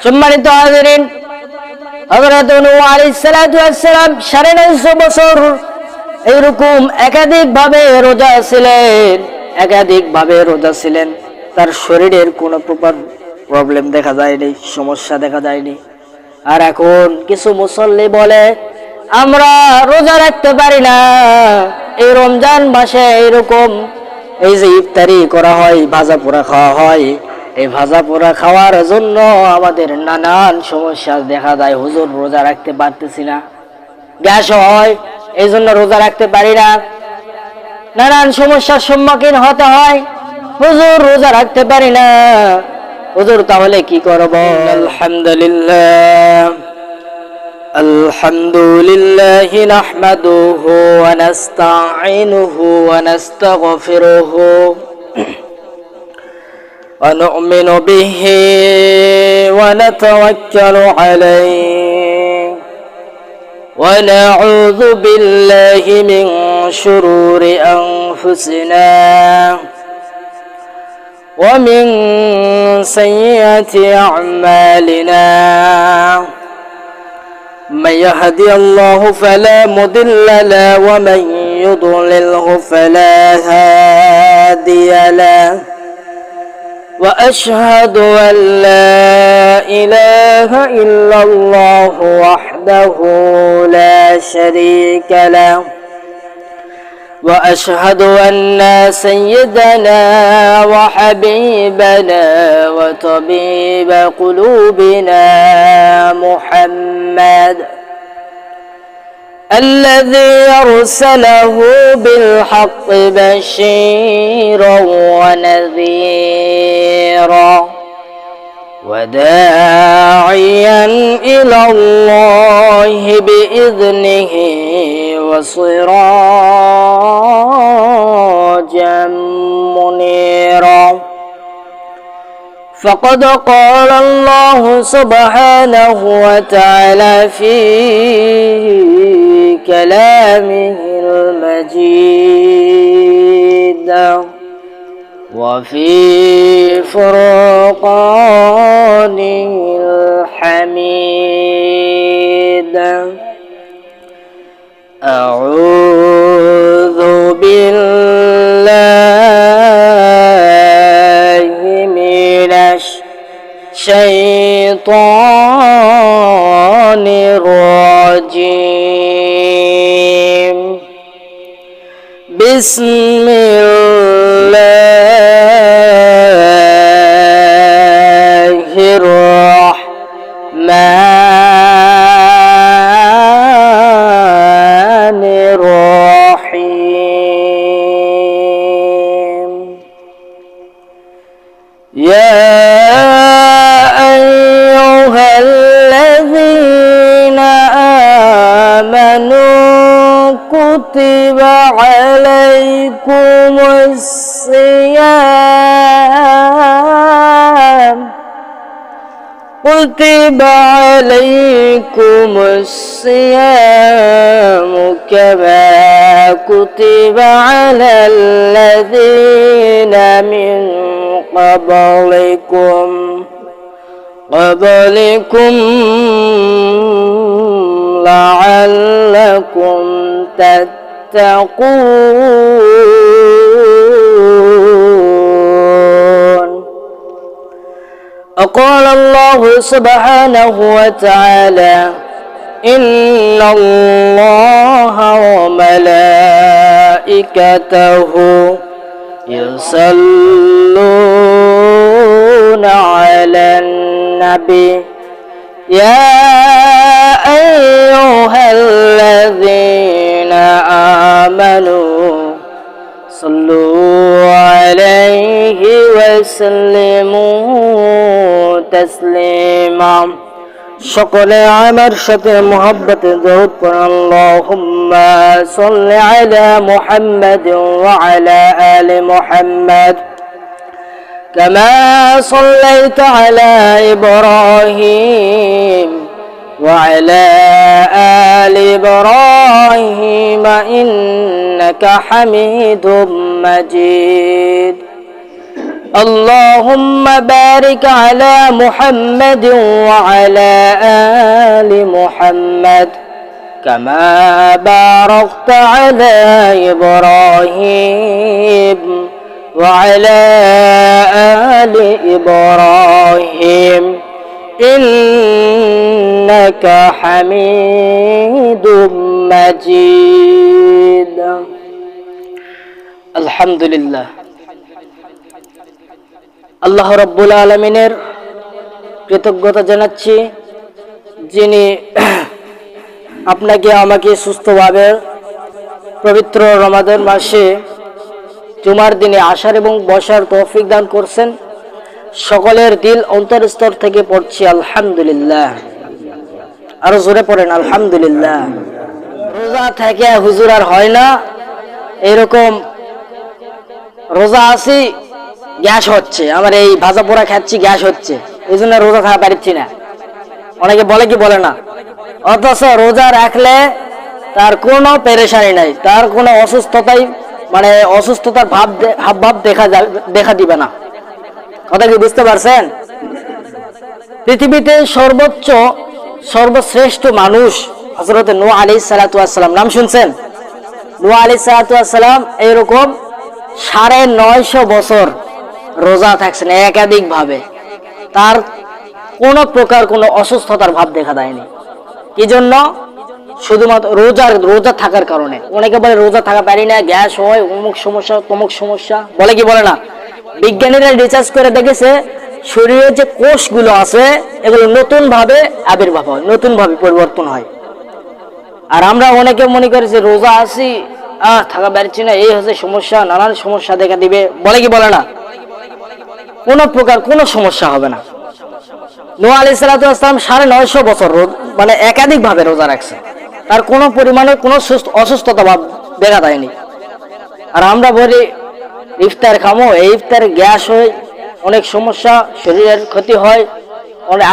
সম্মানিত হাজিরিন, হযরত নূহ আলাইহিস সালাতু ওয়াস সালাম 950 বছর এরকম একাধিকভাবে রোজা ছিলেন। তার শরীরের কোনো প্রবলেম দেখা যায়নি, সমস্যা দেখা যায়নি। আর এখন কিছু মুসল্লি বলে আমরা রোজা রাখতে পারি না। এই রমজান মাসে এরকম এই যে ইফতারি করা হয়, ভাজা পোড়া খাওয়া হয়, এই ভাজা পোড়া খাওয়ার জন্য আমাদের নানান সমস্যা দেখা যায়। হুজুর রোজা রাখতে পারতেছি না, গ্যাস হয়, এই জন্য রোজা রাখতে পারি না, নানান সমস্যার সম্মুখীন হতে হয়, হুজুর রোজা রাখতে পারি না। হুজুর তাহলে কি করব? আলহামদুলিল্লাহ নাহমাদুহু ওয়া নাস্তাঈনুহু ওয়া নাস্তাগফিরুহু ওয়া নু'মিনু বিহি ওয়া নাতাওয়াক্কালু আলাইহি ওয়া নাউযু বিল্লাহি মিন শুরুরি আনফুসিনা ওয়া মিন সাইয়্যাতি আ'মালিনা। من يهدي الله فلا مضل له ومن يضلله فلا هادي له وأشهد أن لا إله إلا الله وحده لا شريك له وأشهد أن سيدنا وحبيبنا وطبيب قلوبنا محمد الذي أرسله بالحق بشيرا ونذيرا وداعيا إلى الله بإذنه وسراجا منيرا. فقد قال الله سبحانه وتعالى في كلامه المجيد وفي فرقانه الحميد. أعوذ بالله من الشيطان الرجيم. بسم الله الرحمن الرحيم. يا أيها الذين آمنوا كتب عليكم الصيام كما كتب على الذين من قبلكم لعلكم تتقون. وقال الله سبحانه وتعالى إن الله وملائكته يصلون على النبي يا أيها الذين آمنوا صلوا عليه وسلموا تسليما. সকলে আমার সাথে মুহাব্বতে দরুদ পড়ুন। আল্লাহুম্মা সাল্লি আলা মুহাম্মাদ ওয়া আলা আলি মুহাম্মাদ কামা সাল্লাইতা আলা ইব্রাহিম ওয়া আলা আলি ইব্রাহিম ইন্নাকা হামিদুম মাজিদ. اللهم بارك على محمد وعلى آل محمد كما باركت على إبراهيم وعلى آل إبراهيم إنك حميد مجيد الحمد لله আল্লাহ রাব্বুল আলামিনের কৃতজ্ঞতা জানাচ্ছি, যিনি আপনাকে আমাকে সুস্থভাবে পবিত্র রমাদান মাসে জুমার দিনে আসার এবং বসার তৌফিক দান করছেন। সকলের দিল অন্তরস্তর থেকে পড়ছি আলহামদুলিল্লাহ। আরো জোরে পড়েন আলহামদুলিল্লাহ। রোজা থেকে হুজুর আর হয় না, এরকম রোজা আছি গ্যাস হচ্ছে, আমার এই ভাজা পোড়া খাচ্ছি গ্যাস হচ্ছে, এই জন্য রোজা থাকা পারছি না। অনেকে বলে কি বলে না, অথচ রোজা রাখলে তার কোনো পেরেশানি নাই, তার কোনো অসুস্থতাই মানে অসুস্থতার ভাব দেখা দিবে না। কথা কি বুঝতে পারছেন? পৃথিবীতে সর্বশ্রেষ্ঠ মানুষ হযরত নূহ আলাইহিস সালাতু ওয়াস সালাম, নাম শুনছেন? নূহ আলাইহিস সালাতু ওয়াস সালাম এরকম 950 বছর রোজা থাকছেন একাধিক ভাবে, তার কোন প্রকার কোনো অসুস্থতার ভাব দেখা দেয়নি। কি জন্য? শুধুমাত্র রোজা থাকার কারণে। অনেকে বলে রোজা থাকা পারি না, গ্যাস হয়, অমুক সমস্যা তমুক সমস্যা, বলে কি বলে না। বিজ্ঞানীরা রিসার্চ করে দেখেছে শরীরের যে কোষগুলো আছে এগুলো নতুন ভাবে আবির্ভাব হয়, নতুন ভাবে পরিবর্তন হয়। আর আমরা অনেকে মনে করি যে রোজা আছি থাকা পারছি না, এই হচ্ছে সমস্যা, নানান সমস্যা দেখা দিবে, বলে কি বলে না। কোন প্রকার কোনো সমস্যা হবে না। নূহ আলাইহিস সালাতু ওয়াস সালাম 950 বছর মানে একাধিক ভাবে রোজা রাখছে, তার কোনো পরিমাণে কোনো অসুস্থতা ভাব দেখা দেয়নি। আর আমরা বলি ইফতার খামো, এই ইফতার গ্যাস হয়, অনেক সমস্যা, শরীরের ক্ষতি হয়।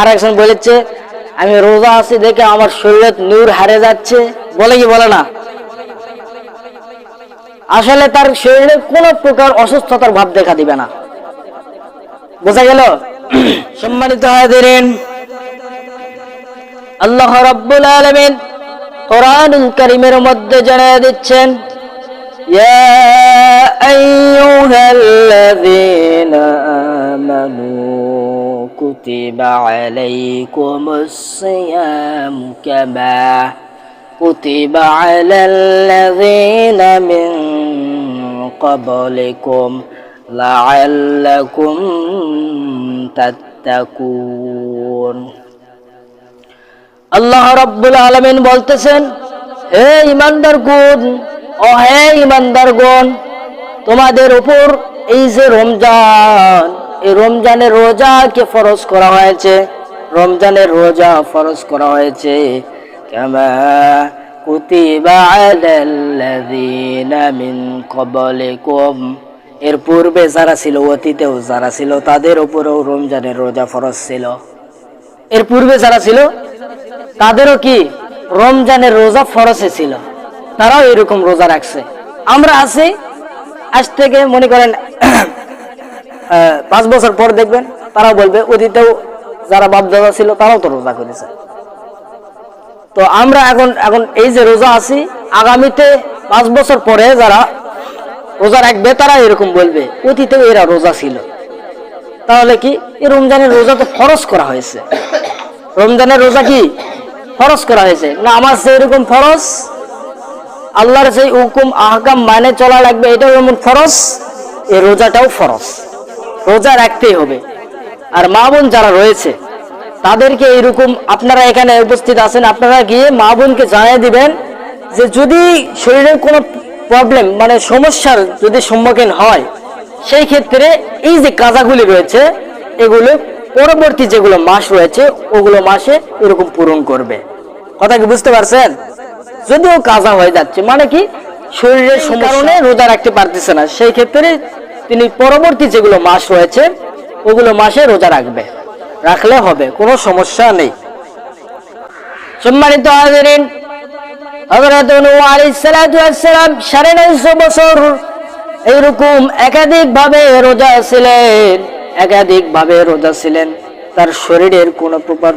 আর একজন বলেছে আমি রোজা আছি দেখে আমার শরীরে নূর হারিয়ে যাচ্ছে, বলে কি বলে না। আসলে তার শরীরে কোনো প্রকার অসুস্থতার ভাব দেখা দিবে না। বোঝা গেল? সম্মানিত হাজিরিন, আল্লাহ রাব্বুল আলামিন কোরআনুল কারীমের মধ্যে জানিয়ে দিচ্ছেন, ইয়া আইয়ুহাল্লাযীনা আমানু কুতিবা আলাইকুমুস সিয়ামু কামা কুতিবা আলাল্লাযীনা মিন ক্বাবলিকুম লাআল্লাকুম তাত্তাকুন। আল্লাহ রাব্বুল আলামিন বলতেছেন, হে ঈমানদারগণ, ও হে ঈমানদারগণ, তোমাদের উপর এই যে রমজান, এই রমজানের রোজাকে ফরজ করা হয়েছে, রমজানের রোজা ফরজ করা হয়েছে কামা কুতিবা আলাল্লাযীনা মিন ক্বাবলিকুম, এর পূর্বে যারা ছিল, অতীতেও যারা ছিল তাদের উপরেও রমজানের রোজা ফরজ ছিল। এর পূর্বে যারা ছিল তাদেরও কি রমজানের রোজা ফরজে ছিল, তারাও এরকম রোজা রাখছে। আমরা আছি, আজ থেকে মনে করেন 5 বছর পর দেখবেন তারাও বলবে অতীতেও যারা বাপ-দাদা ছিল তারাও তো রোজা করেছে। তো আমরা এখন এই যে রোজা আছি, আগামীতে 5 বছর পরে যারা রোজা রাখবে তারা এরকম বলবে অতীতেও এরা রোজা ছিল। তাহলে কি এই রমজানের রোজা তো ফরজ করা হয়েছে, রমজানের রোজা কি ফরজ করা হয়েছে না। আমার সেরকম ফরজ, আল্লাহর সেই হুকুম আহকাম মানে চলা লাগবে, এটাও এমন ফরজ, এই রোজাটাও ফরজ, রোজা রাখতেই হবে। আর মা বোন যারা রয়েছে তাদেরকে এইরকম, আপনারা এখানে উপস্থিত আছেন, আপনারা গিয়ে মা বোনকে জানিয়ে দিবেন যে যদি শরীরের কোনো প্রবলেম মানে সমস্যার যদি সম্মুখীন হয়, সেই ক্ষেত্রে এই যে কাজাগুলি রয়েছে এগুলো পরবর্তী যেগুলো মাস রয়েছে ওগুলো মাসে এরকম পূরণ করবে। কথা কি বুঝতে পারছেন? যদিও কাজা হয়ে যাচ্ছে মানে কি শরীরের কারণে রোজা রাখতে পারতেছে না, সেই ক্ষেত্রে তিনি পরবর্তী যেগুলো মাস রয়েছে ওগুলো মাসে রোজা রাখলে হবে, কোনো সমস্যা নেই। সম্মানিত হাজিরিন, হযরত নূহ আলাইহিস সালাতু ওয়াস সালাম 950 বছর এইরকম একাধিকভাবে রোজা ছিলেন, তার শরীরের কোনো প্রকার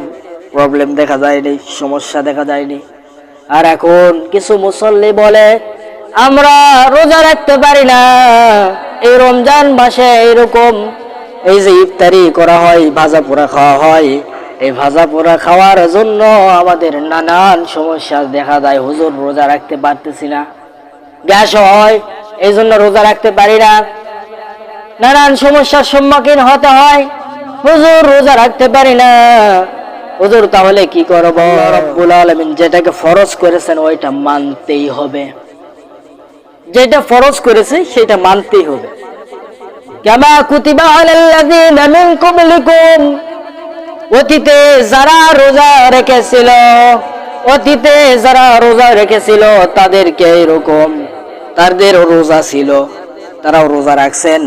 প্রবলেম দেখা যায়নি, সমস্যা দেখা যায়নি। আর এখন কিছু মুসল্লি বলে আমরা রোজা রাখতে পারি না, এই রমজান মাসে এইরকম এই যে ইফতারি করা হয়, ভাজা পোড়া খাওয়া হয়, এই ভাজা পোড়া খাওয়ার জন্য আমাদের নানান সমস্যা দেখা যায়। হুজুর রোজা রাখতে পারতেছি না, গ্যাস হয়, এই জন্য রোজা রাখতে পারি না, নানান সমস্যার সম্মুখীন হতে হয়, হুজুর রোজা রাখতে পারি না। হুজুর তাহলে কি করব? রব্বুল আলামিন যেটাকে ফরজ করেছেন ওইটা মানতেই হবে, যেটা ফরজ করেছে সেটা মানতেই হবে। কামা কুতিবা আলাল্লাযিনা মিন ক্বাবলিকুম, অতীতে যারা রোজা রেখেছিল তাদেরকে এরকম তাদের রোজা ছিল, তারাও রোজা রাখছেন,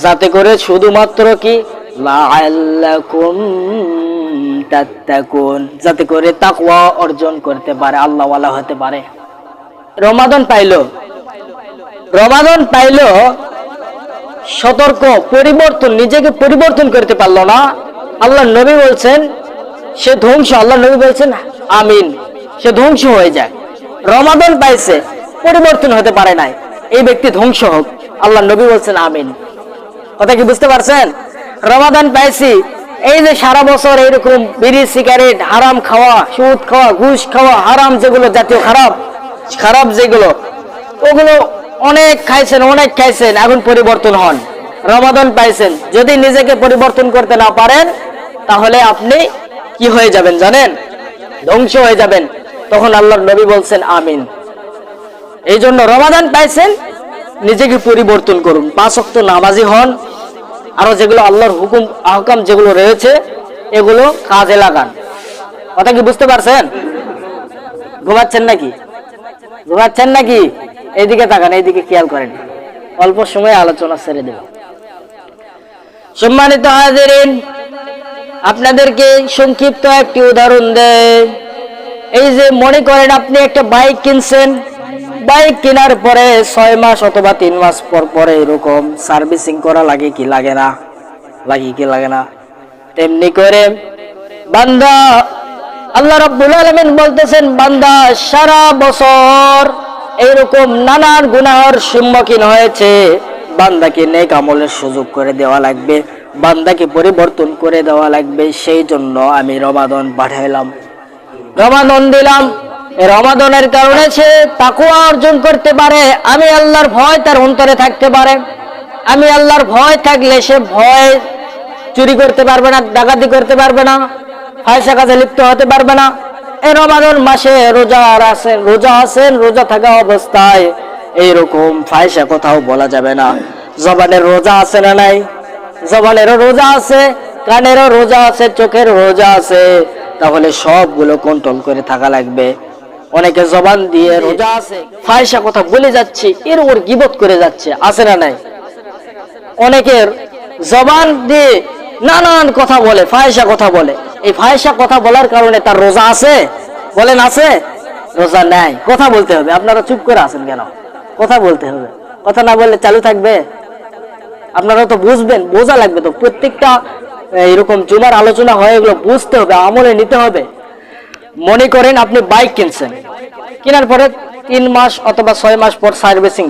যাতে করে শুধুমাত্র কি লাআল্লাকুম তাত্তাকুন, যাতে করে তাকওয়া অর্জন করতে পারে, আল্লাহওয়ালা হতে পারে। রমাদান পাইলো সতর্ক, পরিবর্তন, নিজেকে পরিবর্তন করতে পারলো না। আল্লাহ নবী বলছেন সে ধ্বংস, আল্লাহ নবী বলছেন আমিন, সে ধ্বংস হয়ে যায়। রমাদান পাইছে, পরিবর্তন হতে পারে নাই, এই ব্যক্তি ধ্বংস হোক, আল্লাহ নবী বলছেন আমিন। কথা কি বুঝতে পারছেন? রমাদান পাইছি, এই যে সারা বছর এইরকম বিড়ি সিগারেট, হারাম খাওয়া, সুদ খাওয়া, ঘুষ খাওয়া, হারাম যেগুলো জাতীয় খারাপ যেগুলো, ওগুলো অনেক খাইছেন, এখন পরিবর্তন হন। রমাদান পাইছেন, যদি নিজেকে পরিবর্তন করতে না পারেন তাহলে আপনি কি হয়ে যাবেন জানেন? ধ্বংস হয়ে যাবেন। তখন আল্লাহর নবী বলছেন আমিন। এই জন্য রমাদান পাইছেন, নিজেকে পরিবর্তন করুন, 5 ওয়াক্ত নামাজি হন, আরো যেগুলো আল্লাহর হুকুম আহকাম যেগুলো রয়েছে এগুলো কাজে লাগান। কথা কি বুঝতে পারছেন? ঘুমাচ্ছেন নাকি? এইদিকে তাকান, এইদিকে খেয়াল করেন, অল্প সময় আলোচনা ছেড়ে দেব। সম্মানিত হাজিরিন, আপনাদেরকে সংক্ষিপ্ত একটি উদাহরণ দেই। এই যে মনে করেন আপনি একটা বাইক কিনছেন, বাইক কেনার পরে 6 মাস অথবা 3 মাস পর এরকম সার্ভিসিং করা লাগে কি লাগে না? তেমনি করে বান্দা, আল্লাহ রাব্বুল আলামিন বলতেছেন বান্দা সারা বছর এইরকম নানান গুনাহের সম্মুখীন হয়েছে, বান্দাকে নেক আমলের সুযোগ করে দেওয়া লাগবে, বান্দাকে পরিবর্তন করে দেওয়া লাগবে। সেই জন্য আমি রমাদান পাঠাইলাম, রমাদান দিলাম। রমাদানের কারণে সে তাকওয়া অর্জন করতে পারে, আমি আল্লাহর ভয় তার অন্তরে থাকতে পারে। আমি আল্লাহর ভয় থাকলে সে ভয় চুরি করতে পারবে না, ডাকাতি করতে পারবে না, ফাহিশা কাজে লিপ্ত হতে পারবে না। এই রমাদান মাসে রোজা থাকা অবস্থায় এইরকম ফাহিশা কথাও বলা যাবে না। জবানের রোজা আছে না নাই? জবানেরও রোজা আছে, কানেরও রোজা আছে, চোখের রোজা আছে, তাহলে সবগুলো কন্ট্রোল করে থাকা লাগবে। অনেকে জবান দিয়ে রোজা আছে, ফাহিশা কথা বলে যাচ্ছে, এর উপর গীবত করে যাচ্ছে, আছে না নাই? অনেকের জবান দিয়ে নানান কথা বলে, ফাহিশা কথা বলে, এই ফাহিশা কথা বলার কারণে তার রোজা আছে? বলেন আছে? রোজা নাই। কথা বলতে হবে। আপনারা চুপ করে আছেন কেন? কথা বলতে হবে। কথা না বললে চালু থাকবে? আপনারা তো বুঝবেন, বোঝা লাগবে তো। প্রত্যেকটা এরকম জুমার আলোচনা হয়, এগুলো বুঝতে হবে, আমলে নিতে হবে। মনে করেন আপনি বাইক কিনছেন, কেনার পরে 3 মাস অথবা 6 মাস পর সার্ভিসিং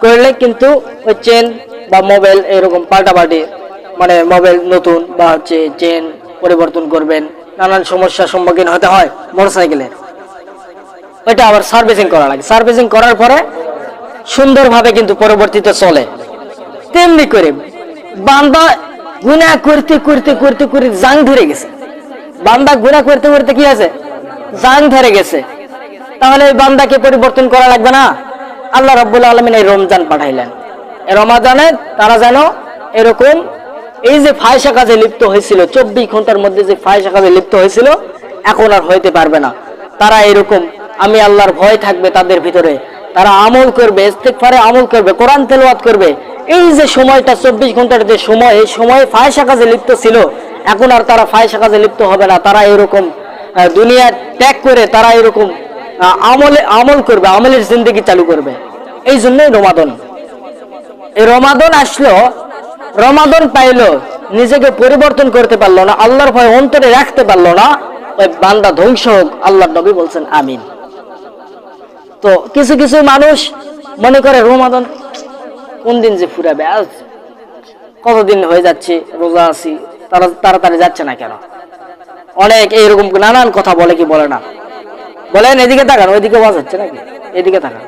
করলে কিন্তু ওই চেন বা মোবাইল এরকম পাল্টাপাল্টি, মানে মোবাইল নতুন বা চেন পরিবর্তন করবেন, নানান সমস্যার সম্মুখীন হতে হয় মোটরসাইকেলের, ওইটা আবার সার্ভিসিং করা লাগে। সার্ভিসিং করার পরে সুন্দরভাবে কিন্তু পরবর্তীতে চলে। তেমনি করে বান্দা গুনাহ করতে জাং ধরে গেছে, বান্দা গুনাহ করতে কি আছে? জাং ধরে গেছে। তাহলে এই বান্দাকে পরিবর্তন করা লাগবে না? আল্লাহ রাব্বুল আলামিন এই রমজান পাঠাইলেন, এই রমাদানে তারা যেন এরকম এই যে ফাহিশা কাজে লিপ্ত হয়েছিল, 24 ঘন্টার মধ্যে যে ফাহিশা কাজে লিপ্ত হয়েছিল, এখন আর হইতে পারবে না। তারা এরকম আমি আল্লাহর ভয় থাকবে তাদের ভিতরে, তারা আমল করবে, ইস্তিগফারে আমল করবে, কোরআন তেলাওয়াত করবে। এই যে সময়টা 24 ঘন্টার যে সময়, এই সময়ে ফাহিশা কাজে লিপ্ত ছিল, এখন আর তারা ফাহিশা কাজে লিপ্ত হবে না। তারা এরকম দুনিয়া ত্যাগ করে তারা এরকম আমল করবে, আমলের জিন্দেগি চালু করবে। এই জন্যই রমাদান। এই রমাদান আসলো, রমাদান পাইলো, নিজেকে পরিবর্তন করতে পারলো না, আল্লাহর ভয় অন্তরে রাখতে পারলো না, ওই বান্দা ধ্বংস হোক, আল্লাহর নবী বলছেন আমিন। তো কিছু কিছু মানুষ মনে করে রমাদান কোন দিন যে ফুরাবে, আজ কতদিন হয়ে যাচ্ছে রোজা আছি, তারা তাড়াতাড়ি যাচ্ছে না কেন? অনেক এইরকম নানান কথা বলে, কি বলে না? বলেন এদিকে তাকান, ওইদিকে আওয়াজ হচ্ছে নাকি? এদিকে তাকান।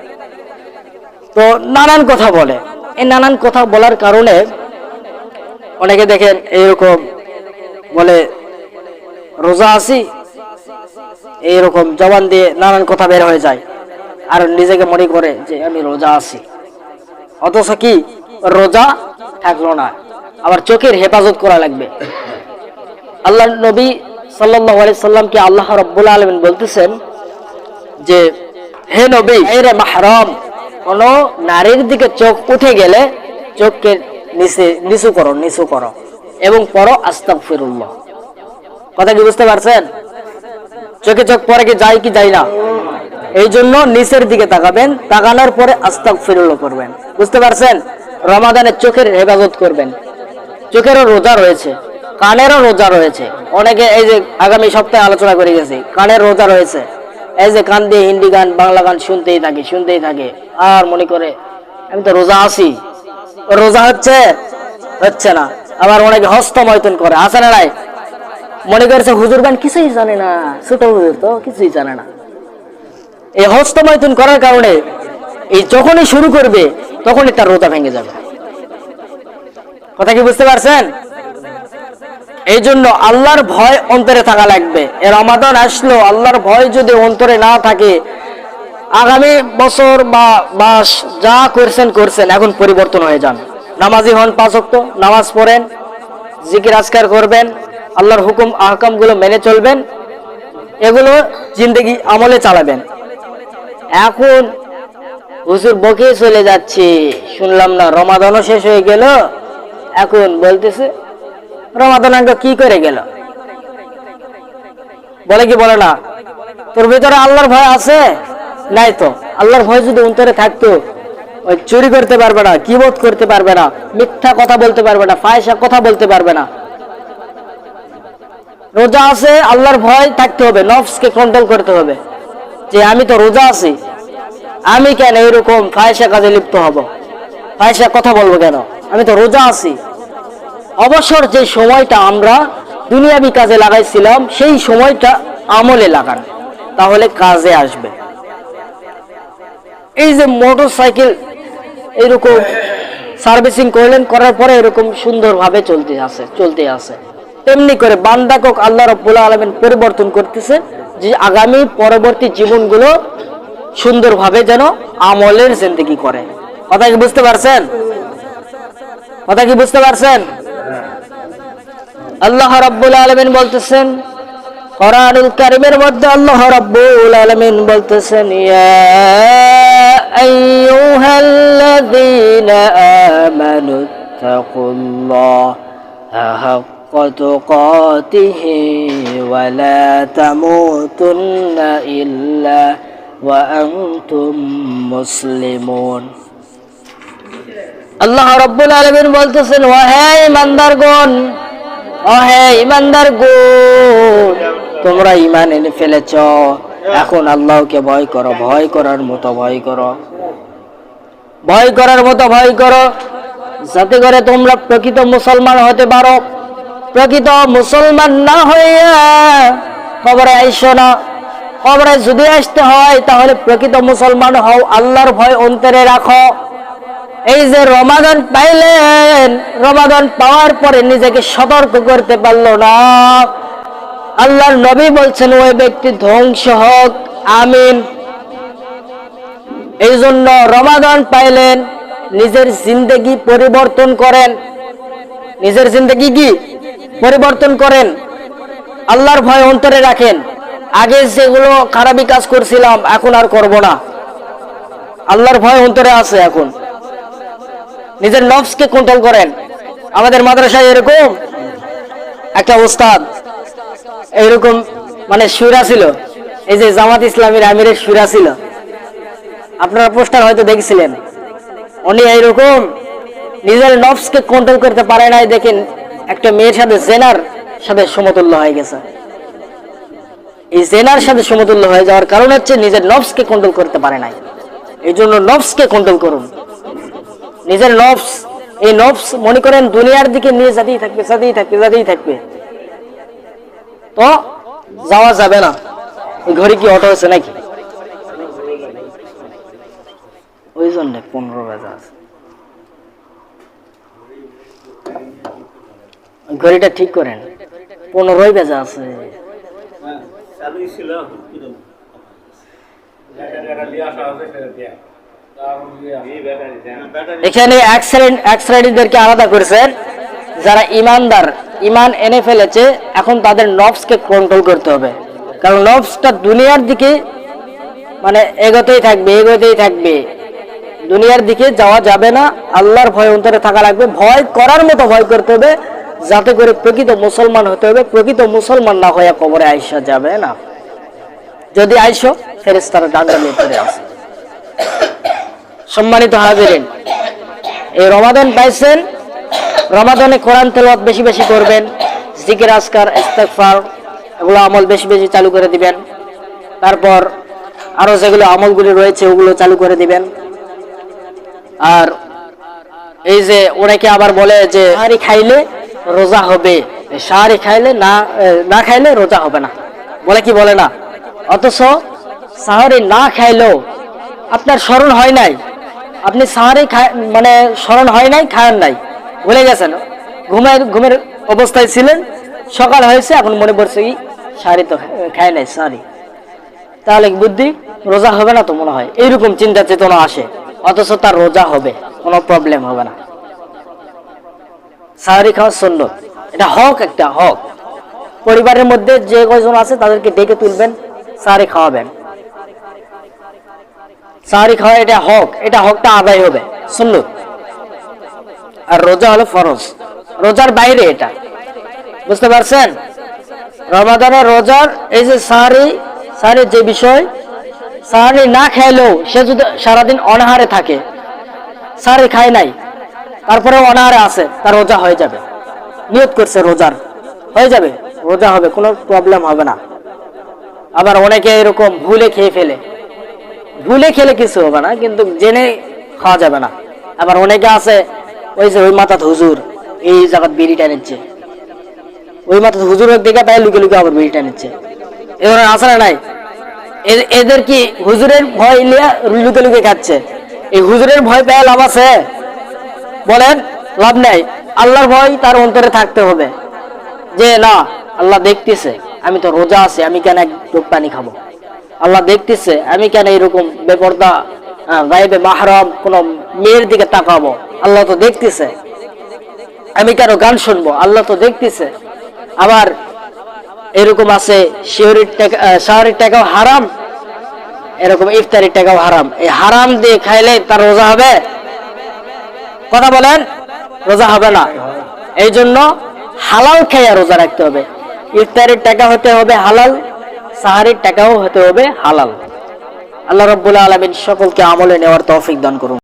তো নানান কথা বলে, এই নানান কথা বলার কারণে অনেকে দেখেন এইরকম বলে রোজা আছি, এইরকম জবান দিয়ে নানান কথা বের হয়ে যায়, আর নিজেকে মনে করে যে আমি রোজা আছি, অথচ কি রোজা থাকলো না। আবার চোখের হেফাজত করা লাগবে। আল্লাহ নবী সাল্লাল্লাহু আলাইহি সাল্লামকে আল্লাহ রাব্বুল আলামিন বলতেছেন যে হে নবী, এর মাহরাম কোন নারীর দিকে চোখ উঠে গেলে চোখকে নিচু করো এবং পড়ো আস্তাগফিরুল্লাহ। কথা কি বুঝতে পারছেন? চোখে চোখ পরে কি যায় না? এই জন্য নিচের দিকে তাকাবেন, তাকানোর পরে আস্তাগফিরুল্লাহ করবেন। বুঝতে পারছেন? রমাদানে চোখের হেফাজত করবেন। চোখেরও রোজা রয়েছে, কানেরও রোজা রয়েছে। অনেকে এই যে আগামী সপ্তাহে আলোচনা করে গেছি, কানের রোজা রয়েছে। এই যে কান দিয়ে হিন্দি গান, বাংলা গান শুনতেই থাকে, আর মনে করে আমি তো রোজা আছি, রোজা হচ্ছে না। আবার অনেকে হস্তমৈথুন করে, আছে না নাই? মনে করছে হুজুর গান কিছুই জানে না, ছোট হুজুর তো কিছুই জানে না। এই হস্তমৈথুন করার কারণে এই যখনই শুরু করবে তখনই তার রোজা ভেঙে যাবে। কথা কি বুঝতে পারছেন? এই জন্য আল্লাহর ভয় অন্তরে থাকা লাগবে। এ রমাদান আসলো, আল্লাহর ভয় যদি অন্তরে না থাকে, আগামী বছর বা মাস যা করছেন, এখন পরিবর্তন হয়ে যান। নামাজি হন, 5 ওয়াক্ত নামাজ পড়েন, জিকির আজকার করবেন, আল্লাহর হুকুম আহকাম গুলো মেনে চলবেন, এগুলো জিন্দেগি আমলে চালাবেন। এখন হুজুর বকে চলে যাচ্ছে, শুনলাম না রমাদানও শেষ হয়ে গেল, এখন বলতেছে রমাদান আগে কি করে গেল, বলে কি বলে না? তোর ভিতরে আল্লাহর ভয় আছে? নাই তো। আল্লাহর ভয় যদি অন্তরে থাকতো, ওই চুরি করতে পারবে না, কিবত করতে পারবে না, মিথ্যা কথা বলতে পারবে না, ফাহিশা কথা বলতে পারবে না। রোজা আছে, আল্লাহর ভয় থাকতে হবে, নফসকে কন্ট্রোল করতে হবে যে আমি তো রোজা আছি, আমি কেন এরকম ফাহিশা কাজে লিপ্ত হব, ফাহিশা কথা বলবো কেন? আমি তো রোজা আছি। অবসর যে সময়টা আমরা দুনিয়াবি কাজে লাগাইছিলাম, সেই সময়টা আমলে লাগান, তাহলে কাজে আসবে। এই যে মোটরসাইকেল এরকম সার্ভিসিং করলেন, করার পরে এরকম সুন্দরভাবে চলতে আছে, তেমনি করে বান্দাকে আল্লাহ রাব্বুল আলামিন পরিবর্তন করতেছে, যে আগামী পরবর্তী জীবনগুলো সুন্দরভাবে যেন আমলের জিন্দেগি করে। কথা কি বুঝতে পারছেন? আল্লাহ রাব্বুল আলামিন বলতেছেন কোরআনুল কারীমের মধ্যে, আল্লাহ রাব্বুল আলামিন বলতেছেন ইয়া আইয়ুহাল্লাযীনা আমানু তাকুল্লাহা হাক্কা তুকাতিহি ওয়া লা তামুতুন্না ইল্লা ওয়া আনতুম মুসলিমুন। আল্লাহ রাব্বুল আলামিন বলতেছেন, ও হে ইমানদারগণ, তোমরা ঈমান এনে ফেলেছ, এখন আল্লাহকে ভয় করো, ভয় করার মতো ভয় করো, যাতে করে তোমরা প্রকৃত মুসলমান হতে পারো। প্রকৃত মুসলমান না হইয়া কবরে আইসো না। কবরে যদি আসতে হয় তাহলে প্রকৃত মুসলমান হও, আল্লাহর ভয় অন্তরে রাখো। এই যে রমাদান পাইলেন, রমাদান পাওয়ার পরে নিজেকে সতর্ক করতে পারলো না, আল্লাহর নবী বলছেন ওই ব্যক্তি ধ্বংস হোক, আমিন। এই জন্য রমাদান পাইলেন, নিজের জিন্দেগি পরিবর্তন করেন, আল্লাহর ভয় অন্তরে রাখেন। আগে যেগুলো খারাপি কাজ করছিলাম এখন আর করব না, আল্লাহর ভয় অন্তরে আছে। এখন নিজের নফসকে কন্ট্রোল করেন। আমাদের মাদ্রাসায় এরকম একটা ওস্তাদ এরকম মানে শুরা ছিল, এই যে জামাত ইসলামীর আমিরের শুরা ছিল, আপনারা পোস্টার হয়তো দেখছিলেন। উনি এইরকম নিজের নফসকে কন্ট্রোল করতে পারে নাই, দেখেন একটা মেয়ের সাথে জেনার সাথে সমতুল্য হয়ে গেছে। এই জেনার সাথে সমতুল্য হয়ে যাওয়ার কারণ হচ্ছে নিজের নফসকে কন্ট্রোল করতে পারে নাই। এই জন্য নফসকে কন্ট্রোল করুন। নিজের নফস, এই নফস মনে করেন দুনিয়ার দিকে নিয়ে যেতেই থাকবে, যেতেই থাকবে, যেতেই থাকবে, তো যাওয়া যাবে না। ওই ঘরে কি অটো আছে নাকি? ওই জন্য 15 বাজে আছে। ঘড়িটা ঠিক করেন, 15 বাজে আছে। এখানে এক শ্রেণীদেরকে আলাদা করেছেন, যারা ইমানদার, ইমান এনে ফেলেছে, এখন তাদের নফসকে কন্ট্রোল করতে হবে। কারণ নফসটা দুনিয়ার দিকে মানে এগোতেই থাকবে, এগোতেই থাকবে, দুনিয়ার দিকে যাওয়া যাবে না। আল্লাহর ভয় অন্তরে থাকা লাগবে, ভয় করার মতো ভয় করতে হবে, যাতে করে প্রকৃত মুসলমান হতে হবে। প্রকৃত মুসলমান না হয়ে কবরে আইসা যাবে না। যদি আইসো, ফেরেশতারা ডান্ডা নিয়ে পড়ে আসে। সম্মানিত হাজিরিন, এই রমাদান পাইছেন, রমাদানে কোরআন তেলাওয়াত বেশি বেশি করবেন, জিকির আজকার ইস্তেগফার এগুলো আমল বেশি বেশি চালু করে দিবেন। তারপর আরো যেগুলো আমলগুলি রয়েছে ওগুলো চালু করে দিবেন। আর এই যে অনেকে আবার বলে যে সাহারি খাইলে রোজা হবে, সাহারি খাইলে না খাইলে রোজা হবে না, বলে কি বলে না? অথচ সাহারি না খাইলেও আপনার স্মরণ হয় নাই, আপনি সাহারি মানে স্মরণ হয় নাই, খায়েন নাই, ভুলে গেছেন, ঘুমের অবস্থায় ছিলেন, সকাল হয়েছে, এখন মনে পড়ছে কি সাহারি তো খায় নাই সাহারি, তাহলে বুদ্ধি রোজা হবে না তো মনে হয়, এইরকম চিন্তা চেতনা আসে। অথচ তার রোজা হবে, কোনো প্রবলেম হবে না। সাহারি খাওয়া সুন্নাত, এটা হক, একটা হক। পরিবারের মধ্যে যে কয়জন আছে তাদেরকে ডেকে তুলবেন, সাহারি খাওয়াবেন। সাহারি খাওয়া এটা হক, এটা হকটা আদায় হবে, সুন্নাত। আর রোজা হলো ফরজ, রোজার বাইরে এটা, বুঝতে পারছেন? রমাদানের রোজার এই যে সাহারি যে বিষয়, সাহারি না খাইলেও সে যদি সারাদিন অনাহারে থাকে, সাহারি খায় নাই, তারপরে অনাহারে আছে, তার রোজা হয়ে যাবে। নিয়ত করছে রোজার, হয়ে যাবে, রোজা হবে, কোনো প্রবলেম হবে না। আবার অনেকে এরকম ভুলে খেয়ে ফেলে, ভুলে খেলে কিছু হবে না, কিন্তু জেনে খাওয়া যাবে না। আবার অনেকে আছে ওই যে ওই মাথাত হুজুর এই জায়গাত বিড়িটা নিচ্ছে, ওই মাথাত হুজুরের দিকে তাই লুকে লুকে আবার বিড়িটা নিচ্ছে, এ ধরনের আছে না নাই? এদের কি হুজুরের ভয় নিয়ে লুকে লুকে খাচ্ছে? এই হুজুরের ভয় পেয়ে লাভ আছে? বলেন, লাভ নেই। আল্লাহর ভয় তার অন্তরে থাকতে হবে, যে না আল্লাহ দেখতেছে, আমি তো রোজা আছি, আমি কেন এক ঢোক পানি খাবো? আল্লাহ দেখতেছে, আমি কেন এরকম বেপরদা গায়েবে মাহরাম কোন মেয়ের দিকে তাকাবো? আল্লাহ তো দেখতেছে। আমি কেন গান শুনবো? আল্লাহ তো দেখতেছে। আবার এরকম আছে শাহরির টাকাও হারাম, এরকম ইফতারির টাকাও হারাম। এই হারাম দিয়ে খাইলে তার রোজা হবে? কথা বলেন, রোজা হবে না। এই জন্য হালাল খাইয়া রোজা রাখতে হবে। ইফতারির টাকা হতে হবে হালাল, সাহারির টাকাও হতে হবে হালাল। আল্লাহ রাব্বুল আলামিন সকলকে আমলে নেওয়ার তৌফিক দান করুন।